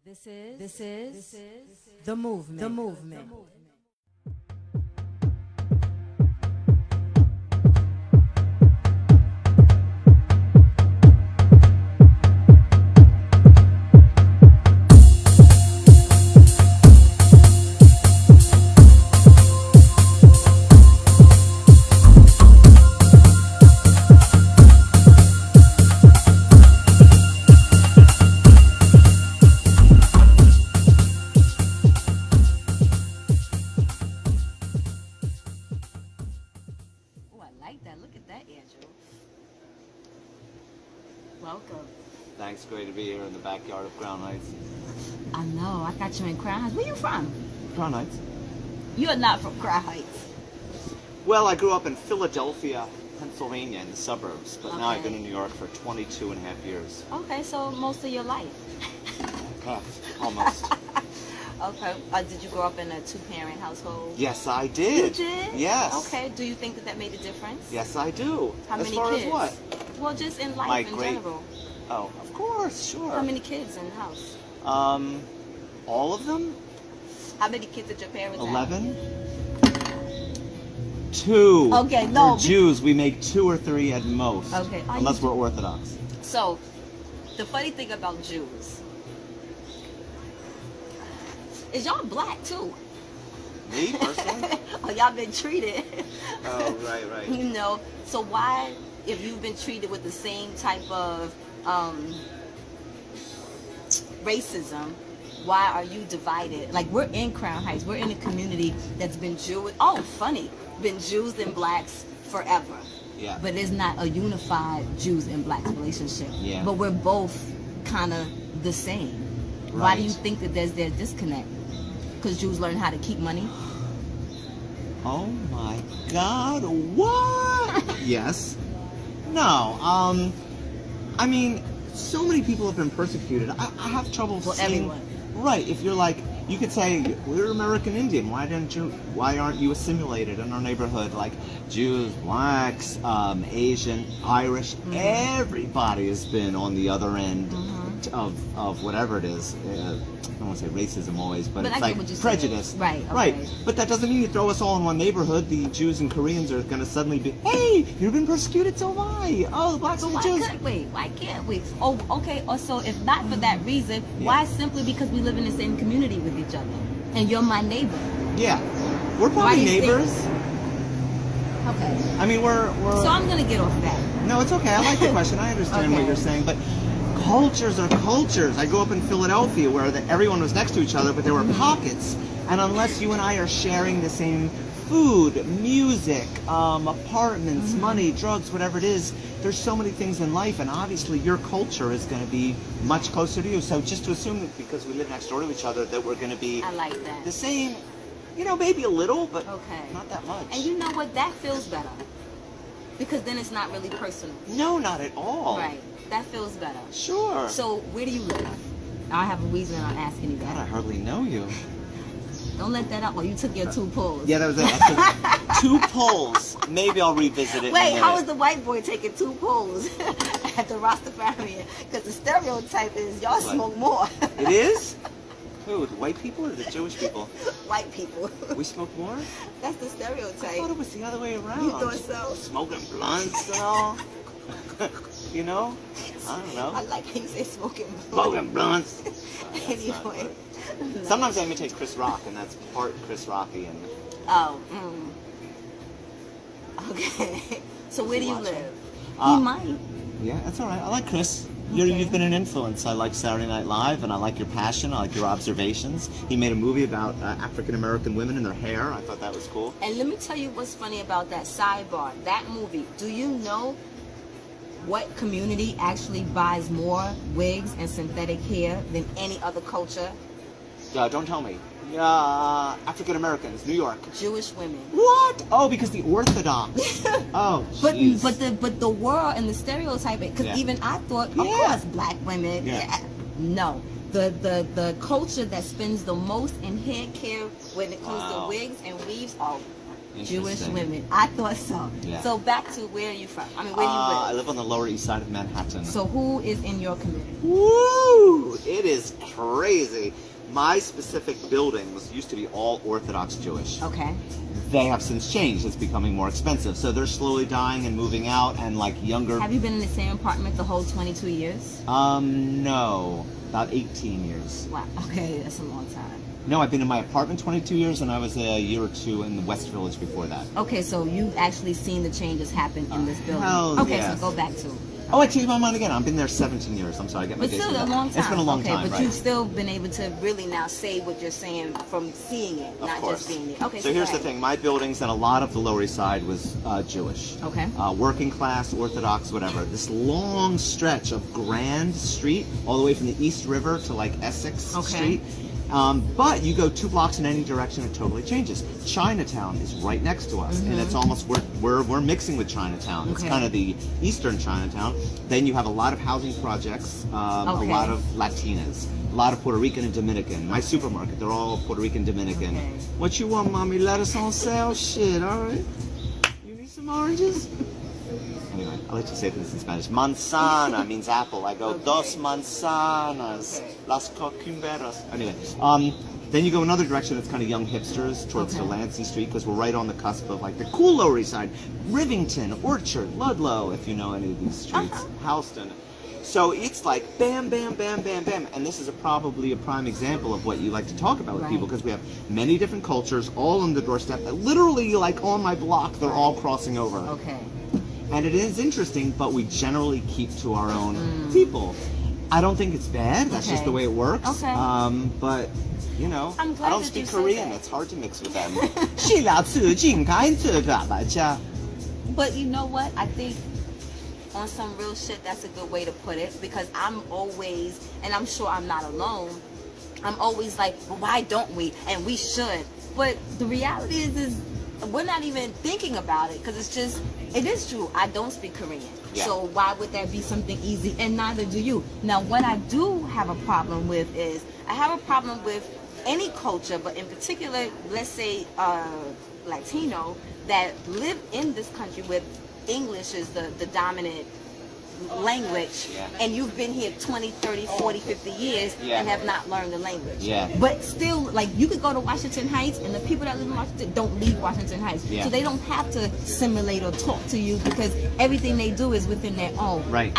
This is the movement. The movement. Welcome. Thanks, great to be here in the backyard of Crown Heights. I know, I got you in Crown Heights. Where you from? Crown Heights? You're not from Crown Heights. Well, I grew up in Philadelphia, Pennsylvania, in the suburbs, but now I've Okay. been in New York for 22 and a half years. Okay, so most of your life. Almost. Okay. Did you grow up in a two-parent household? Yes, I did. You did? Yes. Okay. Do you think that made a difference? Yes, I do. How as many far kids? as what? Well, just in life My in great- general. Oh, of course, sure. How many kids in the house? All of them? How many kids did your parents have? 11? 2. Okay, no. We're Jews, we make 2 or 3 at most. Okay. Unless we're Orthodox. So, the funny thing about Jews is y'all black too. Me, personally? Oh, y'all been treated. Oh, right. You know, so why, if you've been treated with the same type of racism, why are you divided? Like, we're in Crown Heights. We're in a community that's been Jewish. Oh, funny. Been Jews and blacks forever. Yeah. But it's not a unified Jews and blacks relationship. Yeah. But we're both kind of the same. Why do you Right. think that there's disconnect? Because Jews learn how to keep money? Oh my God, what? Yes. No, I mean, so many people have been persecuted. I have trouble Well, seeing... everyone. Right, if you're like, you could say, we're American Indian, why aren't you assimilated in our neighborhood? Like, Jews, blacks, Asian, Irish, everybody has been on the other end of whatever it is. I don't want to say racism always, but But I it's get like what you're prejudice. saying. Right, okay. Right. But that doesn't mean you throw us all in one neighborhood. The Jews and Koreans are going to suddenly be, hey, you've been persecuted, so am I. Oh, the blacks So and the why Jews. couldn't we? Why can't we? Oh, okay. Or so if not for that reason, why simply because we live in the same community with each other and you're my neighbor? Yeah. We're Why probably do you think- neighbors. Okay. I mean, we're... So I'm gonna get off that. No, it's okay. I like the question. I understand what Okay. you're saying, but cultures are cultures. I grew up in Philadelphia where everyone was next to each other, but there were pockets. And unless you and I are sharing the same food, music, apartments, money, drugs, whatever it is, there's so many things in life, and obviously your culture is going to be much closer to you. So just to assume that because we live next door to each other that we're going to be I like that. the same, maybe a little, but Okay. not that much. And you know what? That feels better. Because then it's not really personal. No, not at all. Right. That feels better. Sure. So where do you live? I have a reason I'm asking you God, I that. hardly know you. Don't let that up. Or you took your 2 pulls. Yeah, that was it. 2 pulls. Maybe I'll revisit it. Wait, in a how minute. is the white boy taking 2 pulls at the Rastafarian? Because the stereotype is y'all What? smoke more. It is? Who, the white people or the Jewish people? White people. We smoke more? That's the I stereotype. thought it was the other way around. You thought so? Smoking blunts and all. You know? I don't know. I like how you say smoking. Smoking blunts. Anyway. Sometimes I imitate Chris Rock, and that's part Chris Rocky. And Oh. Okay. So where do you watching? live? Uh, He might. yeah, that's all right. I like Chris. Okay. You've been an influence. I like Saturday Night Live, and I like your passion. I like your observations. He made a movie about African American women and their hair. I thought that was cool. And let me tell you what's funny about that sidebar. That movie. Do you know what community actually buys more wigs and synthetic hair than any other culture? Don't tell me. African Americans, New York. Jewish women. What? Oh, because the Orthodox. Oh, But jeez. but the world and the stereotype, because Yeah. even I thought, of Yeah. course, black women. Yeah. No, the culture that spends the most in hair care when it comes Wow. to wigs and weaves. Oh, Jewish Interesting. women. I thought so. Yeah. So back to where are you from? I mean, where I you live? live on the Lower East Side of Manhattan. So who is in your community? Woo! It is crazy. My specific building used to be all Orthodox Jewish. Okay. They have since changed. It's becoming more expensive. So they're slowly dying and moving out, and like younger. Have you been in the same apartment the whole 22 years? No. About 18 years. Wow. Okay, that's a long time. No, I've been in my apartment 22 years, and I was a year or two in the West Village before that. Okay, so you've actually seen the changes happen in this building. hell Okay, yes. so go back to. Oh, I changed my mind again. I've been there 17 years. I'm sorry, I get my But days still mixed a up. long time. It's been a long okay, time, but right? you've still been able to really now say what you're saying from seeing it, Of not course. just being there. Okay, So here's go the ahead. thing. My buildings and a lot of the Lower East Side was Jewish. Okay. Working class, Orthodox, whatever. This long stretch of Grand Street, all the way from the East River to like Essex Okay. Street. But you go 2 blocks in any direction, it totally changes. Chinatown is right next to us, and it's almost we're mixing with Chinatown. It's Okay. kind of the Eastern Chinatown. Then you have a lot of housing projects, a Okay. lot of Latinas, a lot of Puerto Rican and Dominican. My supermarket, they're all Puerto Rican, Dominican. Okay. What you want, mommy? Lettuce on sale? Shit, all right. You need some oranges? Anyway, I'll let you say this in Spanish. Manzana means apple. I go, dos manzanas, las cucumberas. Anyway, then you go another direction that's kind of young hipsters towards Okay. Delancey Street, because we're right on the cusp of like the cool Lower East Side. Rivington, Orchard, Ludlow, if you know any of these streets, Houston. So it's like bam, bam, bam, bam, bam. And this is probably a prime example of what you like to talk about with Right. people, because we have many different cultures all on the doorstep. Literally, like on my block, they're all crossing over. Okay. And it is interesting, but we generally keep to our own people. I don't think it's bad. That's just Okay. the way it works. Okay. But, you know, I'm glad I don't that speak you said Korean. that. It's hard to mix with them. 是啦，自进开这个吧家。 But you know what? I think on some real shit, that's a good way to put it, because I'm always, and I'm sure I'm not alone, I'm always like, well, why don't we? And we should. But the reality is we're not even thinking about it, because it's just, it is true. I don't speak Korean. Yeah. So why would that be something easy? And neither do you. Now, what I do have a problem with is, I have a problem with any culture, but in particular, let's say Latino, that live in this country with English is the dominant language, Yeah. and you've been here 20, 30, 40, 50 years Yeah. and have not learned the language. Yeah. But still, like, you could go to Washington Heights, and the people that live in Washington don't leave Washington Heights. Yeah. So they don't have to simulate or talk to you, because everything they do is within their own. Right.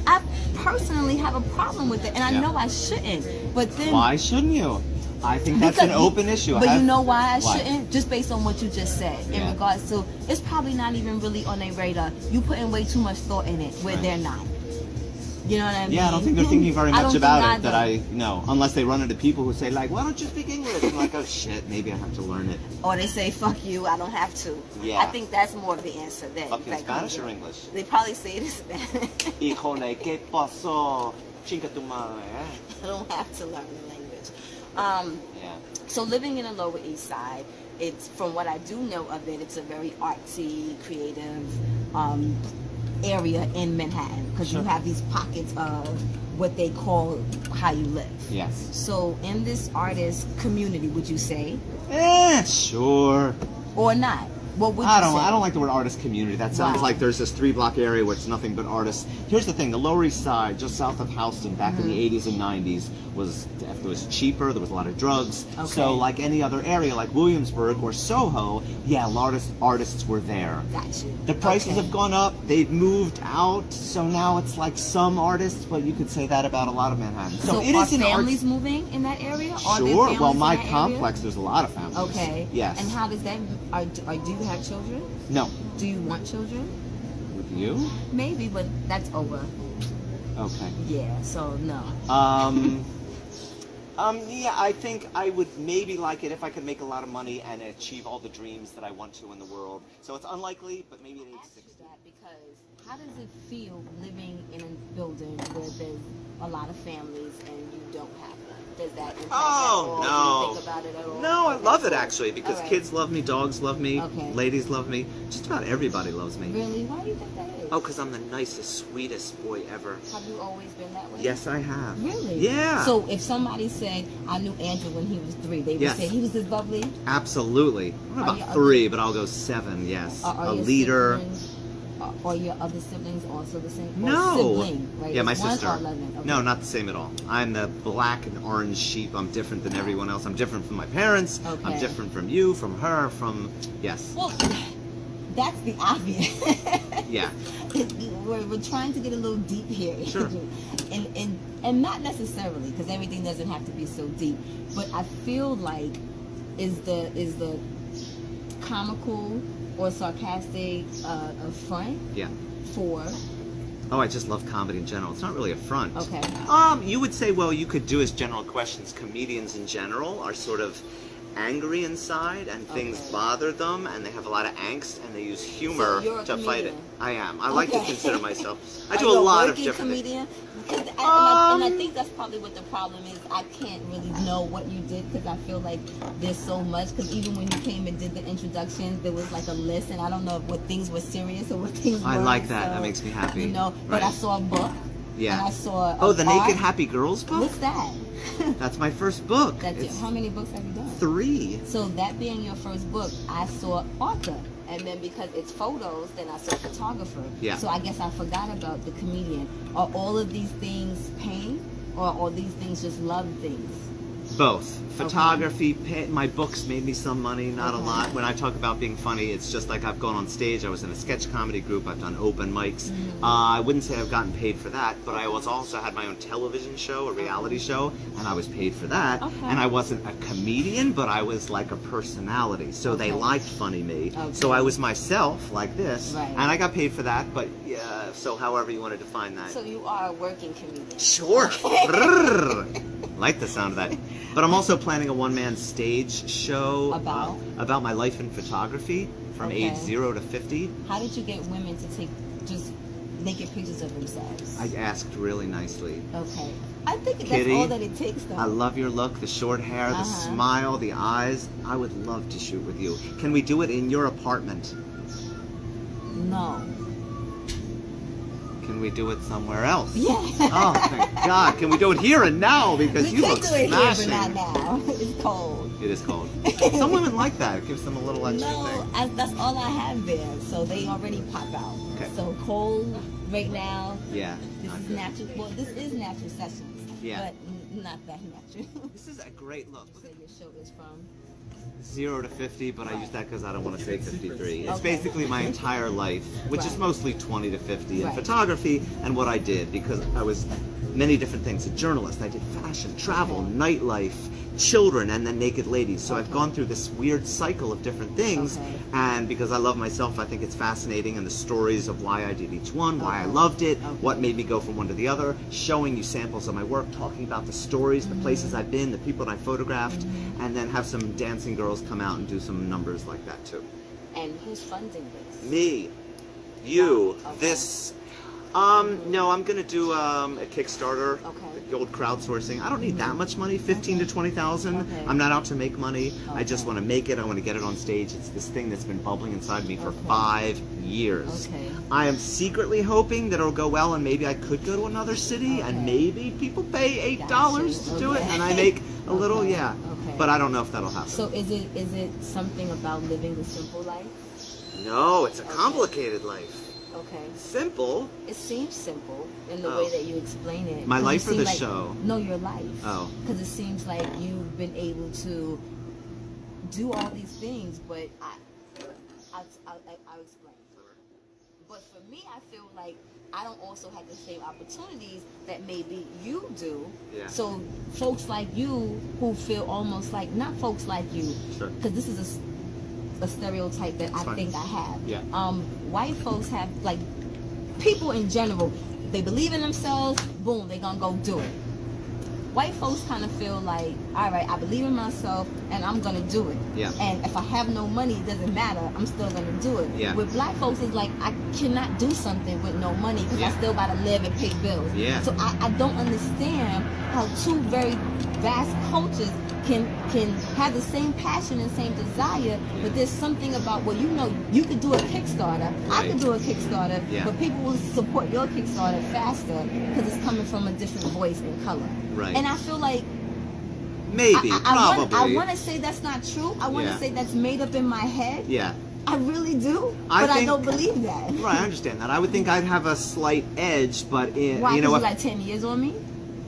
I personally have a problem with it, and I Yeah. know I shouldn't. But then Why shouldn't you? I think that's because an open issue. But I you have- know why I Why? shouldn't? Just based on what you just said in Yeah. regards to, it's probably not even really on their radar. You putting way too much thought in it where Right. they're not. You know what I mean? Yeah, I don't think they're thinking very I much don't about think it. That either. I know, unless they run into people who say like, "Why don't you speak English?" I'm like, "Oh shit, maybe I have to learn it." Or they say, fuck you, I don't have to. Yeah. I think that's more of the answer there. Fucking Like, Spanish or English? They probably say it in Spanish. Híjole, ¿qué pasó? Chinga tu madre, I don't have to learn the language. Yeah. So living in the Lower East Side, it's, from what I do know of it, it's a very artsy, creative area in Manhattan, because Sure. you have these pockets of what they call how you live. Yes. So in this artist community, would you say, Sure. or not? What would you I say? don't like the word artist community. That sounds Wow. like there's this 3-block area where it's nothing but artists. Here's the thing: the Lower East Side, just south of Houston, back in the Mm-hmm. 80s and 90s, was cheaper. There was a lot of drugs. Okay. So, like any other area, like Williamsburg or Soho, yeah, a lot of artists were there. Got you. The prices Okay. have gone up. They've moved out. So now it's like some artists, but you could say that about a lot of Manhattan. So it are is an families moving in that area? Are there Sure. families Well, in my that area? complex, there's a lot of families. Okay. Yes. And how does that? Do you have children? No. Do you want children? With you? Maybe, but that's over. Okay. Yeah. So no. Yeah, I think I would maybe like it if I could make a lot of money and achieve all the dreams that I want to in the world. So it's unlikely, but maybe at age Ask you 60. that because how does it feel living in a building where there's a lot of families and you don't have them? Does that impact Oh, at all? no. Do you think about it at all? No, I love it actually because All right. kids love me, dogs love me, Okay. ladies love me. Just about everybody loves me. Really? Why do you think that is? Oh, because I'm the nicest, sweetest boy ever. Have you always been that way? Yes, I have. Really? Yeah. So if somebody said, I knew Andrew when he was 3, they would say he was this bubbly? Absolutely. I'm Are about you 3, but I'll go 7, yes. Are a your leader. siblings, are your other siblings also the same? Or No. sibling, right? Yeah, my Is one sister. or 11? Okay. No, not the same at all. I'm the black and orange sheep. I'm different than everyone else. I'm different from my parents. Okay. I'm different from you, from her, from... Yes. Well, that's the obvious. Yeah. We're trying to get a little deep here. Sure. and not necessarily, because everything doesn't have to be so deep. But I feel like is the comical or sarcastic front Yeah. for... Oh, I just love comedy in general. It's not really a front. Okay. You would say, well, you could do as general questions. Comedians in general are sort of angry inside, and things bother them, and they have a lot of angst, and they use humor So you're a to fight it. comedian. I am. I like to consider myself. I Are do you a lot of working different comedian? Because and I think that's probably what the problem is. I can't really know what you did because I feel like there's so much. Because even when you came and did the introductions, there was like a list, and I don't know what things were serious or what things I weren't. like that. So, That makes me happy. You know, but I Right. saw a book. Yeah. And I saw. Oh, the art. Naked Happy Girls book? What's that? That's my first book. That's it. It's How many books have you done? 3. So that being your first book, I saw author. And then because it's photos, then I saw photographer. Yeah. So I guess I forgot about the comedian. Are all of these things pain? Or are these things just love things? Both. Photography, my books made me some money, not a Okay. lot. When I talk about being funny, it's just like I've gone on stage. I was in a sketch comedy group. I've done open mics. I wouldn't say I've gotten paid for that, but I was also had my own television show, a reality show, and I was paid for that. Okay. And I wasn't a comedian, but I was like a personality. So they Okay. liked funny me. Okay. So I was myself, like this, Right. and I got paid for that. But yeah, so however you want to define that. So you are a working comedian. Sure. Brrr. Like the sound of that. But I'm also planning a one-man stage show About my life in photography from age 0 to 50. How did you get women to take just naked pictures of themselves? I asked really nicely. Okay. I think Kitty, that's all that it takes, though. I love your look, the short hair, the smile, the eyes. I would love to shoot with you. Can we do it in your apartment? No. Can we do it somewhere else? Yeah. Oh, thank God. Can we do it here and now? Because We you could look do it smashing. here, but not now. It's cold. It is cold. Some women like that. It gives them a little extra No, thing. that's all I have there. So they already pop out. Okay. So cold right now. Yeah. This not is good. natural. Well, this is natural sessions. Yeah. But not that natural. This is a great look. So your show is from? 0 to 50, but I use that because I don't want to say 53. It's Okay. basically my entire life, which is Right. mostly 20 to 50 in Right. photography and what I did, because I was many different things. A journalist, I did fashion, travel, nightlife, children, and then naked ladies. So I've gone through this weird cycle of different things, Okay. and because I love myself, I think it's fascinating, and the stories of why I did each one, why I loved it, what made me go from one to the other, showing you samples of my work, talking about the stories, the places I've been, the people that I photographed, and then have some dancing girls come out and do some numbers like that too. And who's funding this? Me, you, Okay. this. No, I'm gonna do a Kickstarter. Okay. The old crowdsourcing. I don't need that much money, 15 to 20,000. Okay. I'm not out to make money. I just Okay. want to make it. I want to get it on stage. It's this thing that's been bubbling inside me for 5 years. Okay. I am secretly hoping that it'll go well, and maybe I could go to another city, and Okay. maybe people pay $8 Gotcha. to do it, Okay. and I make a little, Okay. yeah. Okay. But I don't know if that'll happen. So is it something about living the simple life? No, it's a complicated life. Okay. Simple. It seems simple in the Oh. way that you explain it. My 'Cause life you or seem the like, show? No, your life. Oh. Because it seems like you've been able to do all these things, but I'll explain. But for me, I feel like I don't also have the same opportunities that maybe you do. Yeah. So folks like you who feel almost like, not folks like you, Sure. because this is a stereotype that I fine. think I have. Yeah. White folks have, like, people in general, they believe in themselves, boom, they gonna go do it. White folks kind of feel like, all right, I believe in myself and I'm gonna do it. Yeah. And if I have no money, it doesn't matter, I'm still gonna do it. Yeah. With black folks, it's like, I cannot do something with no money because I still gotta live and pay bills. Yeah. So I don't understand how two very vast cultures can have the same passion and same desire, but there's something about, well, you could do a Kickstarter, I could do a Kickstarter, but people will support your Kickstarter faster because it's coming from a different voice and color. Right. And I feel like maybe, probably. I want to say that's not true. I want to say that's made up in my head. Yeah. I really do, but I don't believe that. Right, I understand that. I would think I'd have a slight edge, but why? You know, you like 10 years on me?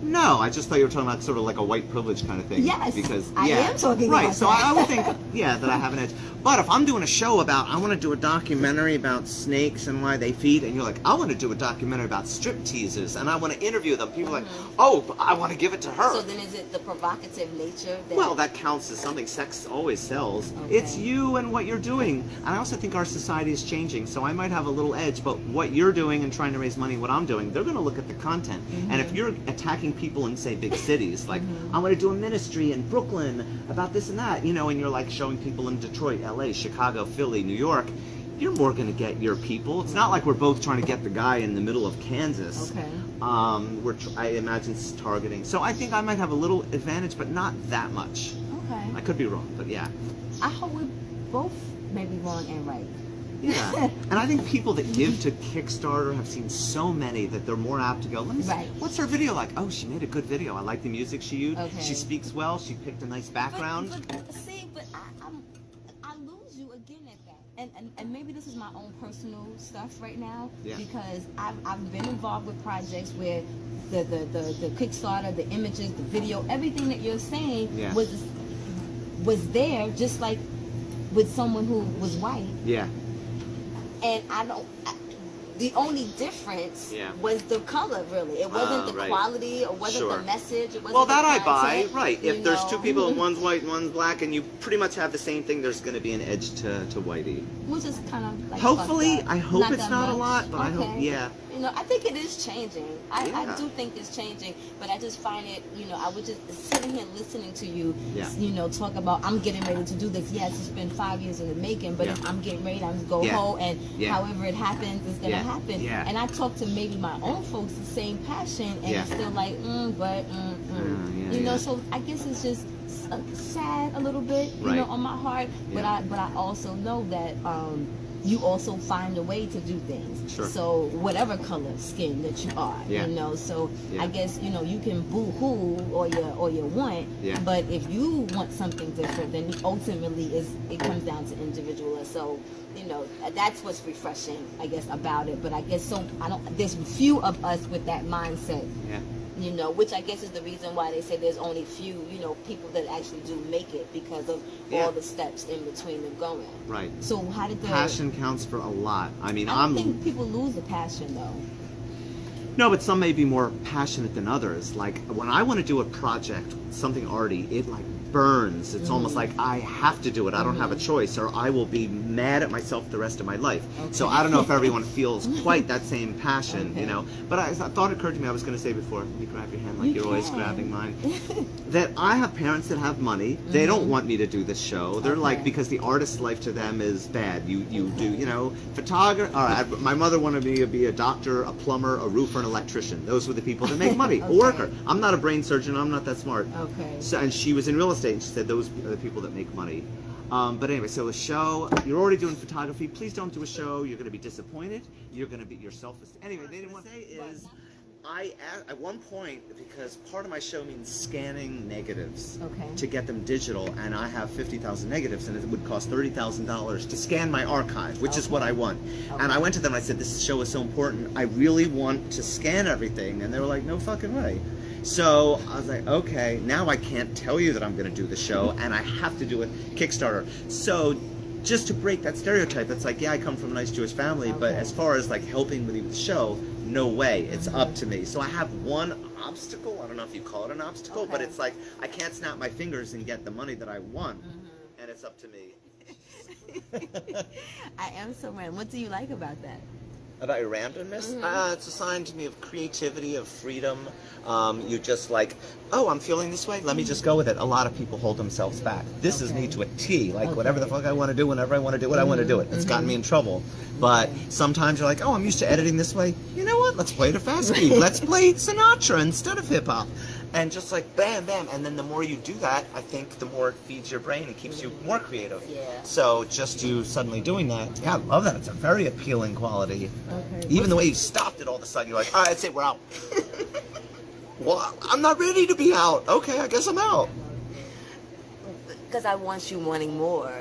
No, I just thought you were talking about sort of like a white privilege kind of thing. Yes, because I am talking right. about So that. I would think, that I have an edge. But if I'm doing a show about, I want to do a documentary about snakes and why they feed, and you're like, I want to do a documentary about strip teasers, and I want to interview them. People are like, oh, but I want to give it to her. So then is it the provocative nature? Well, that counts as something. Sex always sells. Okay. It's you and what you're doing. And I also think our society is changing, so I might have a little edge, but what you're doing and trying to raise money, what I'm doing, they're going to look at the content. And if you're attacking people in, say, big cities, like, I want to do a ministry in Brooklyn about this and that, and you're like showing people in Detroit, LA, Chicago, Philly, New York, you're more going to get your people. It's not like we're both trying to get the guy in the middle of Kansas. Okay. I imagine it's targeting. So I think I might have a little advantage, but not that much. Okay. I could be wrong, but yeah. I hope we both may be wrong and right. Yeah. And I think people that give to Kickstarter have seen so many that they're more apt to go, let me see, what's her video like? Oh, she made a good video. I like the music she used. Okay. She speaks well. She picked a nice background. But I lose you again at that. And maybe this is my own personal stuff right now, because I've been involved with projects where the Kickstarter, the images, the video, everything that you're saying was there, just like with someone who was white. Yeah. And the only difference was the color, really. It wasn't the quality, it wasn't the message, it wasn't well, that the I buy, content, right. If there's two people and one's white and one's black and you pretty much have the same thing, there's going to be an edge to whitey. Which is kind of like hopefully, I hope it's not a much. lot, but I hope, I think it is changing. I do think it's changing, but I just find it, I was just sitting here listening to you, talk about, I'm getting ready to do this. Yes, it's been 5 years in the making, but if I'm getting ready, I'm going to go home, and however it happens, it's going to happen. Yeah. And I talk to maybe my own folks the same passion, and it's still like, so I guess it's just sad a little bit, on my heart, but I also know that you also find a way to do things. Sure. So whatever color skin that you are, so I guess you can boo-hoo or you want, but if you want something different, then ultimately it comes down to individual. So that's what's refreshing, I guess, about it. But I guess there's few of us with that mindset. Yeah. Which I guess is the reason why they say there's only few, people that actually do make it, because of all the steps in between them going. Right. So how did the passion counts for a lot. I mean, I don't think people lose the passion though. No, but some may be more passionate than others. Like when I want to do a project, something arty, it like burns. It's almost like I have to do it. I don't have a choice, or I will be mad at myself the rest of my life. Okay. So I don't know if everyone feels quite that same passion, But I thought it occurred to me, I was going to say before, you grab your hand like you're always grabbing mine, that I have parents that have money. They don't want me to do this show. They're like, because the artist's life to them is bad. You do, photographer. My mother wanted me to be a doctor, a plumber, a roofer, an electrician. Those were the people that make money. A worker. I'm not a brain surgeon. I'm not that smart. Okay. So, and she was in real estate, and she said those are the people that make money. But anyway, so a show, you're already doing photography. Please don't do a show. You're going to be disappointed. You're going to be yourself. Anyway, they didn't want to say is, at one point, because part of my show means scanning negatives to get them digital, and I have 50,000 negatives, and it would cost $30,000 to scan my archive, which is what I want. And I went to them and I said, this show is so important. I really want to scan everything. And they were like, no fucking way. So I was like, okay, now I can't tell you that I'm going to do the show, and I have to do a Kickstarter. So just to break that stereotype, it's like, I come from a nice Jewish family, but as far as like helping with the show, no way. It's up to me. So I have one obstacle. I don't know if you call it an obstacle, but it's like I can't snap my fingers and get the money that I want, and it's up to me. I am so random. What do you like about that? About your randomness? It's a sign to me of creativity, of freedom. You just like, oh, I'm feeling this way, let me just go with it. A lot of people hold themselves back. This is me to a T. Like, whatever the fuck I want to do, whenever I want to do it, I want to do it. It's gotten me in trouble. But sometimes you're like, oh, I'm used to editing this way. You know what? Let's play it a fast beat. Let's play Sinatra instead of hip-hop. And just like bam, bam, and then the more you do that, I think the more it feeds your brain and keeps you more creative. Yeah. So just you suddenly doing that, yeah, I love that. It's a very appealing quality. Okay. Even the way you stopped it all of a sudden, you're like, all right, that's it, we're out. Well, I'm not ready to be out. Okay, I guess I'm out. Because I want you wanting more.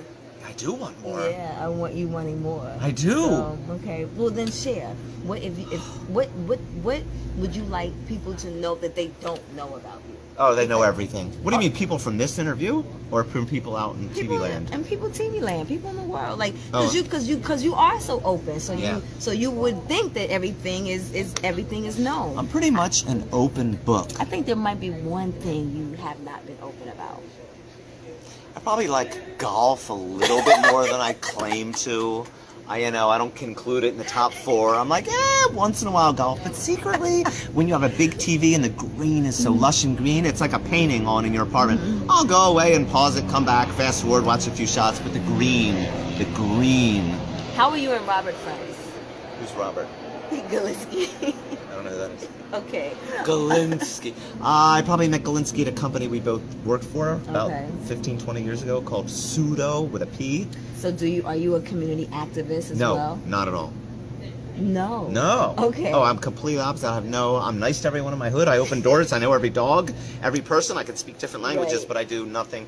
I do want more. Yeah, I want you wanting more. I do. So, okay, well then share. What what would you like people to know that they don't know about you? Oh, they know everything. What do you mean, people from this interview, or from people out in People, TV land? and people TV land, people in the world, like Oh. because you are so open, so Yeah. you would think that everything is known. I'm pretty much an open book. I think there might be one thing you have not been open about. I probably like golf a little bit more than I claim to. I don't conclude it in the top 4. I'm like, once in a while golf. But secretly, when you have a big TV and the green is so lush and green, it's like a painting on in your apartment. I'll go away and pause it, come back, fast forward, watch a few shots. But the green. How are you and Robert friends? Who's Robert? Galinsky. I don't know who that is. Okay. Galinsky. I probably met Galinsky at a company we both worked for about Okay. 15, 20 years ago called Pseudo with a P. So are you a community activist as No, well? not at all. No. No. Okay. Oh, I'm completely opposite. I'm nice to everyone in my hood. I open doors. I know every dog, every person. I can speak different languages, Right. but I do nothing.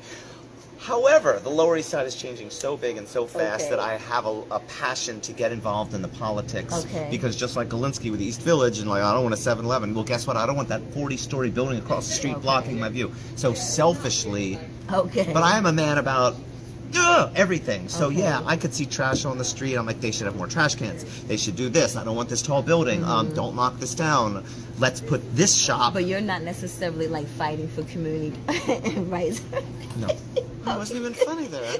However, the Lower East Side is changing so big and so fast Okay. that I have a passion to get involved in the politics. Okay. Because just like Galinsky with East Village, and like, I don't want a 7-Eleven. Well, guess what? I don't want that 40-story building across the street Okay. blocking my view. So selfishly, Okay. but I am a man about everything. So Okay. yeah, I could see trash on the street. I'm like, they should have more trash cans. They should do this. I don't want this tall building. Don't knock this down. Let's put this shop. But you're not necessarily like fighting for community rights. No, that wasn't even funny there.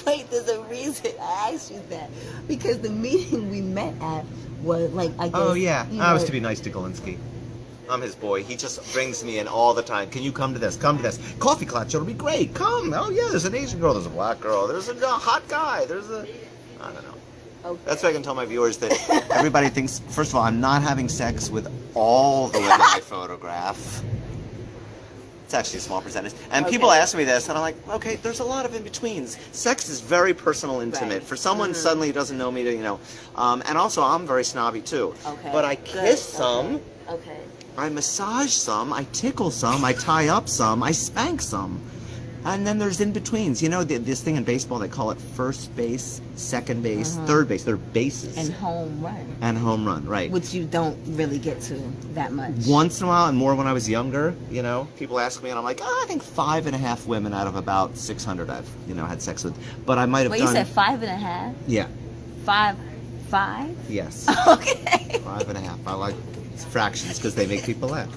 Wait, there's a reason I asked you that. Because the meeting we met at was like, I guess. Oh yeah, you I was know, to be nice to Galinsky. I'm his boy. He just brings me in all the time. Can you come to this? Come to this. Coffee clutch. It'll be great. Come. Oh yeah, there's an Asian girl. There's a black girl. There's a hot guy. There's a. I don't know. Okay. That's what I can tell my viewers that everybody thinks. First of all, I'm not having sex with all the women I photograph. It's actually a small percentage. And Okay. people ask me this, and I'm like, okay, there's a lot of in-betweens. Sex is very personal, intimate. Right. For someone suddenly who doesn't know me to, and also I'm very snobby too. Okay. But I Good. kiss some, Okay. I massage some, I tickle some, I tie up some, I spank some. And then there's in-betweens. You know, this thing in baseball, they call it first base, second base, third base. They're bases. And home run. And home run, right. Which you don't really get to that much. Once in a while, and more when I was younger, people ask me, and I'm like, I think 5.5 women out of about 600 I've, had sex with. But I might have Wait, done... you said 5.5? Yeah. 5? Yes. Okay. 5.5. I like fractions because they make people laugh.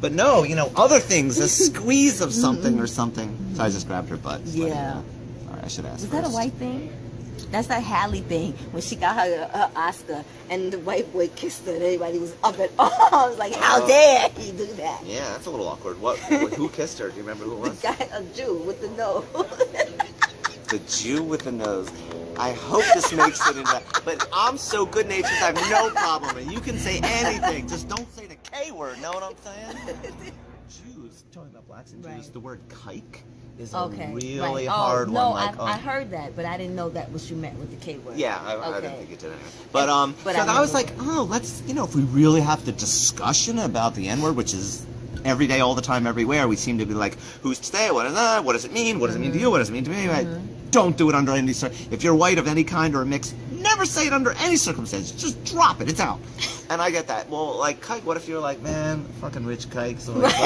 But no, other things, a squeeze of something or something. So I just grabbed her butt. Just letting you Yeah. know. Sorry, I should ask Is that a first. white thing? That's that Halle thing when she got her Oscar and the white boy kissed her and everybody was up at arms like, how dare he do that? Yeah, that's a little awkward. Who kissed her? Do you remember who it The was? guy, a Jew with the nose. The Jew with the nose. I hope this makes it into that. But I'm so good-natured, I have no problem. And you can say anything. Just don't say the K word. Know what I'm saying? Jews, talking about blacks and Jews, Right. the word kike is Okay. a really right. hard no, one. Like, I heard that, but I didn't know that what you meant with the K word. Yeah, I Okay. didn't think it did anyway. But But so I I was know. like, let's, if we really have the discussion about the N-word, which is every day, all the time, everywhere, we seem to be like, who's to say? What is that? What does it mean? What does it mean to you? What does it mean to me? Right? Don't do it under any if you're white of any kind or a mix, never say it under any circumstance. Just drop it. It's out. And I get that. Well, like, kike, what if you're like, man, fucking rich kike? So it's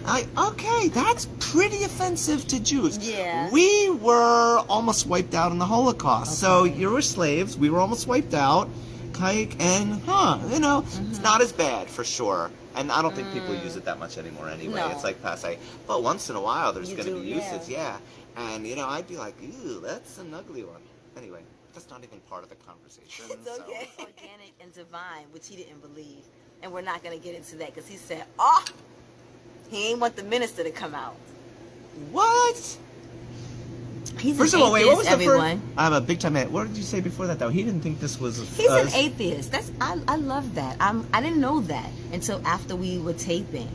like, okay, that's pretty offensive to Jews. Yeah. We were almost wiped out in the Holocaust. So you were slaves. We were almost wiped out. Kike and, it's not as bad for sure. And I don't think people use it that much anymore anyway. No. It's like passe. But once in a while, there's You going to do, be usage, yeah. And, I'd be like, ew, that's an ugly one. Anyway, that's not even part of the conversation. It's so. okay. Organic and divine, which he didn't believe. And we're not going to get into that because he said, he ain't want the minister to come out. What? He's First an of all, wait, what was atheist, the everyone. first? I have a big time. What did you say before that though? He didn't think this was. He's an atheist. I love that. I didn't know that until after we were taping.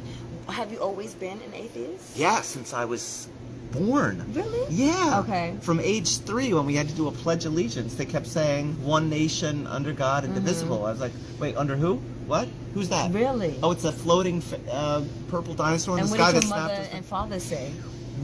Have you always been an atheist? Yeah, since I was born. Really? Yeah. Okay. From age 3, when we had to do a Pledge of Allegiance, they kept saying "One nation under God, indivisible." I was like, "Wait, under who? What? Who's that?" Really? Oh, it's a floating purple dinosaur in And the what sky did that your mother snapped. and father say?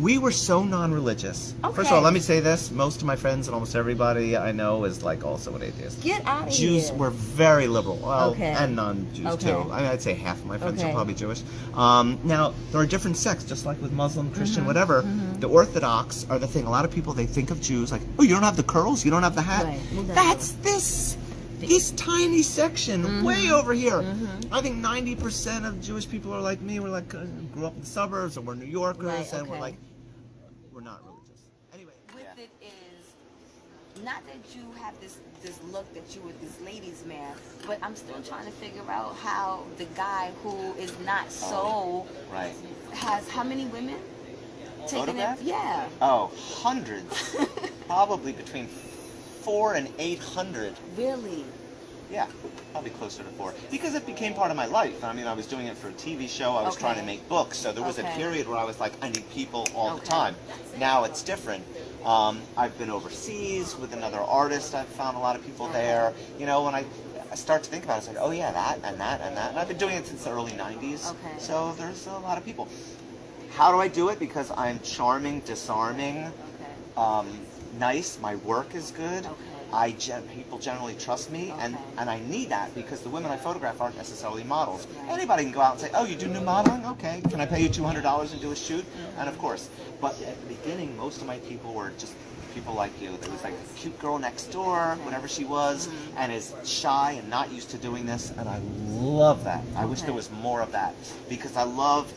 We were so non-religious. Okay. First of all, let me say this: most of my friends and almost everybody I know is like also an atheist. Get out of here. Jews were very liberal, well, Okay. and non-Jews Okay. too. I mean, I'd say half of my friends are Okay. probably Jewish. Now, there are different sects, just like with Muslim, Christian, whatever. The Orthodox are the thing. A lot of people, they think of Jews like, oh, you don't have the curls, you don't have the hat. Right. Move that That's this tiny section way over here. I think 90% of Jewish people are like me. We're like, grew up in the suburbs, or we're New Yorkers, Right, and we're okay. like, we're not religious. Anyway, With yeah. it is not that you have this look that you were this ladies' man, but I'm still trying to figure out how the guy who is not so Right. has how many women taking it? Photographed? Yeah. Oh, hundreds. Probably between 400 and 800. Really? Yeah, probably closer to 4. Because it became part of my life. I mean, I was doing it for a TV show. I was Okay. trying to make books. So there was a Okay. period where I was like, I need people all the Okay. time. Now it's different. I've been overseas with another artist. I've found a lot of people there. You know, when I start to think about it, it's like, oh yeah, that and that and that. And I've been doing it since the early 90s. Okay. So there's a lot of people. How do I do it? Because I'm charming, disarming, Okay. nice. My work is good. Okay. People generally trust me, Okay. and I need that because the women I photograph aren't necessarily models. Right. Anybody can go out and say, "Oh, you do new modeling? Okay, can I pay you $200 and do a shoot?" And of course, but at the beginning, most of my people were just people like you. There was like a cute girl next door, whatever she was, and is shy and not used to doing this, and I love that. I wish there was more of that because I love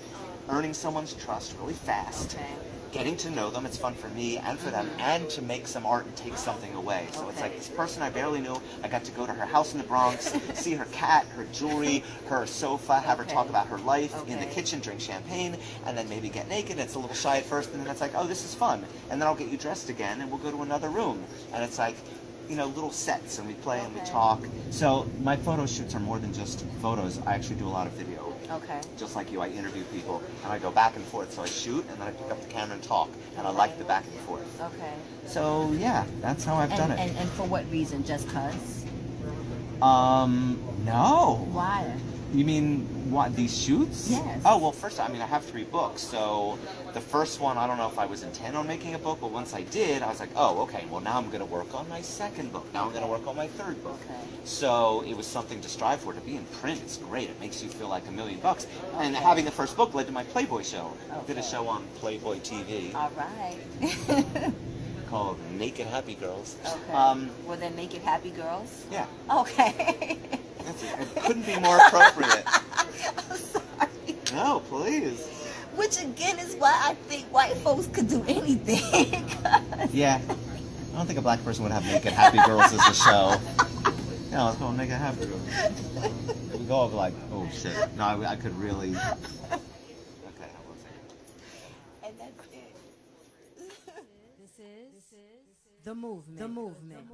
earning someone's trust really fast. Okay. Getting to know them, it's fun for me and for them, and to make some art and take something away. So it's like this person I barely knew, I got to go to her house in the Bronx, see her cat, her jewelry, her sofa, have her talk about her life in the kitchen, drink champagne, and then maybe get naked. It's a little shy at first, and then it's like, oh, this is fun. And then I'll get you dressed again, and we'll go to another room. And it's like, you know, little sets, and we play and we talk. So my photo shoots are more than just photos. I actually do a lot of video. Okay. Just like you, I interview people, and I go back and forth. So I shoot, and then I pick up the camera and talk, and I like the back and forth. Okay. So yeah, that's how I've done it. And for what reason? Just cause? No. Why? You mean what, these shoots? Yes. Oh, well, first, I mean, I have 3 books. So the first one, I don't know if I was intent on making a book, but once I did, I was like, oh, okay, well, now I'm going to work on my 2nd book. Now I'm going to work on my 3rd book. Okay. So it was something to strive for. To be in print, it's great. It makes you feel like $1 million. And having the first book led to my Playboy show. I did a show on Playboy TV All right. called Naked Happy Girls. Okay. Were there naked happy girls? Yeah. Okay. It couldn't be more appropriate. I'm sorry. No, please. Which again is why I think white folks could do anything. Yeah. I don't think a black person would have Naked Happy Girls as a show. Yeah, let's go Naked Happy Girls. We go over like, oh shit. No, I could really. Okay, hold on a second. And that's it. This is the movement. The movement.